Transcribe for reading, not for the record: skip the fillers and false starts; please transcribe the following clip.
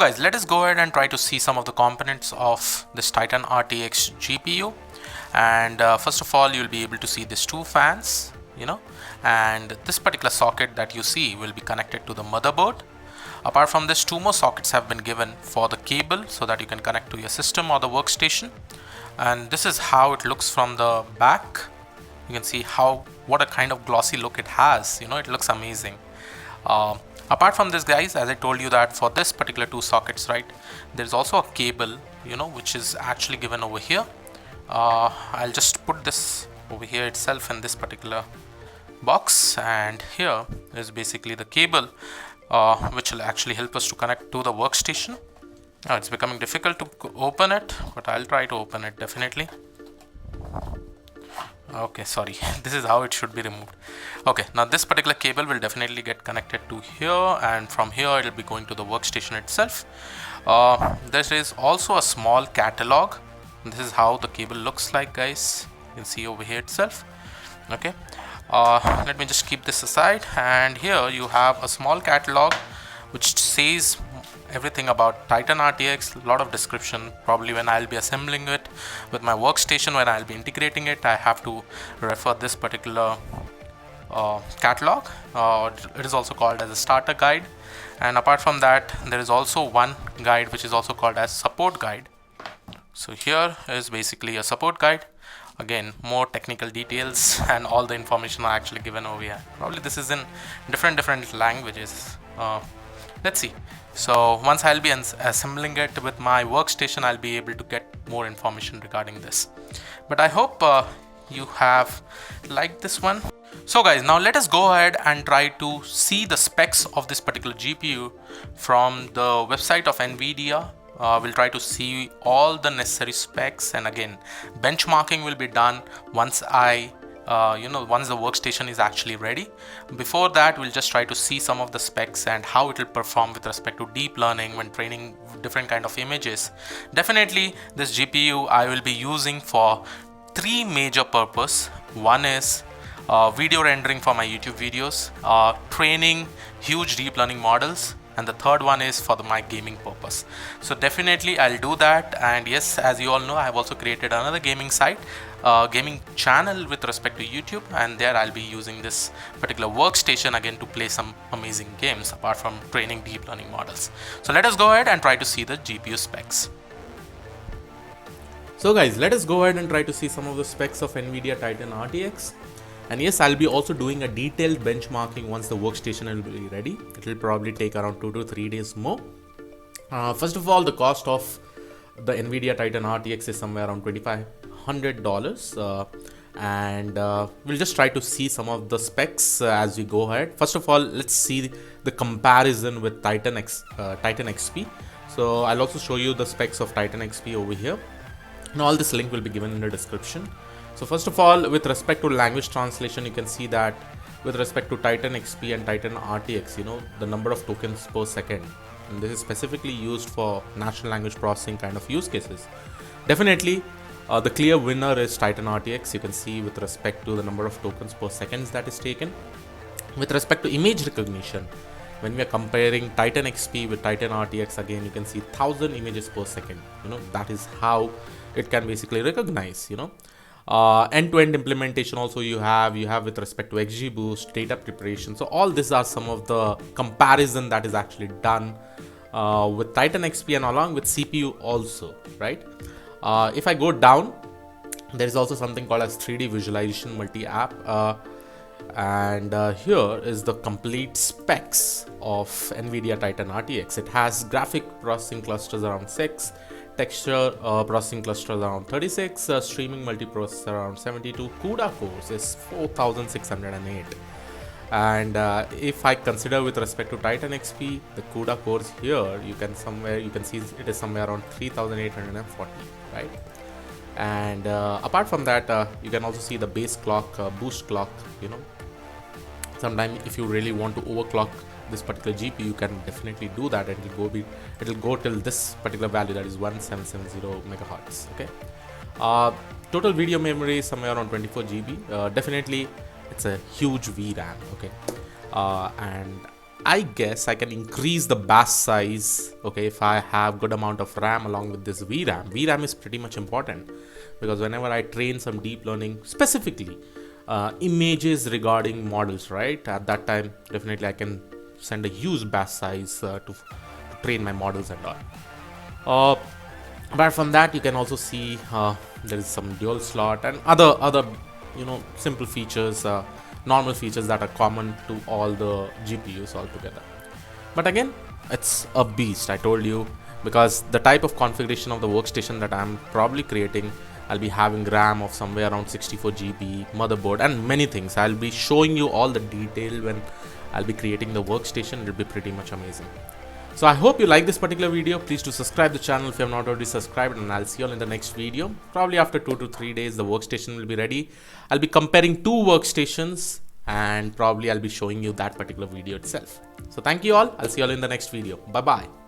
guys, let us go ahead and try to see some of the components of this Titan RTX GPU. And first of all, you'll be able to see these two fans, and this particular socket that you see will be connected to the motherboard. Apart from this, two more sockets have been given for the cable so that you can connect to your system or the workstation. And this is how it looks from the back. You can see what a kind of glossy look it has. It looks amazing. Apart from this, guys, as I told you that for this particular two sockets, right, there's also a cable, which is actually given over here. I'll just put this over here itself in this particular box, and here is basically the cable which will actually help us to connect to the workstation. It's becoming difficult to open it, but I'll try to open it definitely. Okay, sorry, this is how it should be removed. Okay, now this particular cable will definitely get connected to here, and from here it will be going to the workstation itself. There is also a small catalog. This is how the cable looks like, guys. You can see over here itself. Okay, let me just keep this aside, and here you have a small catalog which says everything about Titan RTX, a lot of description. Probably when I'll be assembling it with my workstation, when I'll be integrating it, I have to refer this particular catalog. It is also called as a starter guide, and apart from that, there is also one guide which is also called as support guide. So here is basically a support guide. Again, more technical details and all the information are actually given over here. Probably this is in different languages. Let's see. So once I'll be assembling it with my workstation, I'll be able to get more information regarding this. But I hope you have liked this one. So guys, now let us go ahead and try to see the specs of this particular GPU from the website of NVIDIA. We'll try to see all the necessary specs, and again, benchmarking will be done once once the workstation is actually ready. Before that, we'll just try to see some of the specs and how it will perform with respect to deep learning when training different kind of images. Definitely, this GPU I will be using for three major purposes. One is video rendering for my YouTube videos, training huge deep learning models, and the third one is for my gaming purpose. So definitely I'll do that. And yes, as you all know, I have also created another gaming site, gaming channel with respect to YouTube, and there I'll be using this particular workstation again to play some amazing games apart from training deep learning models. So let us go ahead and try to see the GPU specs. So guys, let us go ahead and try to see some of the specs of NVIDIA Titan RTX. And yes, I'll be also doing a detailed benchmarking once the workstation will be ready. It will probably take around 2 to 3 days more. First of all, the cost of the NVIDIA Titan RTX is somewhere around $2,500. And we'll just try to see some of the specs as we go ahead. First of all, let's see the comparison with Titan XP. So I'll also show you the specs of Titan XP over here. And all this link will be given in the description. So first of all, with respect to language translation, you can see that with respect to Titan XP and Titan RTX, the number of tokens per second, and this is specifically used for natural language processing kind of use cases. Definitely, the clear winner is Titan RTX. You can see with respect to the number of tokens per seconds that is taken. With respect to image recognition, when we are comparing Titan XP with Titan RTX, again, you can see 1000 images per second. That is how it can basically recognize, end-to-end implementation also you have with respect to XGBoost, data preparation. So all these are some of the comparison that is actually done with Titan XP and along with CPU also, right? If I go down, there is also something called as 3D visualization multi-app, and here is the complete specs of NVIDIA Titan RTX. It has graphic processing clusters around 6, texture processing clusters around 36, streaming multiprocessor around 72, CUDA cores is 4608. And if I consider with respect to Titan XP, the CUDA cores here, you can see it is somewhere around 3840, right? And apart from that, you can also see the base clock, boost clock. Sometime if you really want to overclock this particular GPU, you can definitely do that, and it'll go till this particular value, that is 1770 megahertz. Okay. Total video memory is somewhere around 24 GB. Definitely, it's a huge VRAM. Okay. And I guess I can increase the bash size, okay, if I have good amount of RAM along with this VRAM. VRAM is pretty much important because whenever I train some deep learning, specifically images regarding models, right, at that time definitely I can send a huge bash size to train my models and all. Apart from that, you can also see there is some dual slot and other simple features, normal features that are common to all the GPUs altogether. But again, it's a beast, I told you, because the type of configuration of the workstation that I'm probably creating, I'll be having RAM of somewhere around 64 GB, motherboard, and many things. I'll be showing you all the detail when I'll be creating the workstation. It'll be pretty much amazing. So I hope you like this particular video. Please do subscribe to the channel if you have not already subscribed, and I'll see you all in the next video. Probably after 2 to 3 days, the workstation will be ready. I'll be comparing two workstations and probably I'll be showing you that particular video itself. So thank you all. I'll see you all in the next video. Bye bye.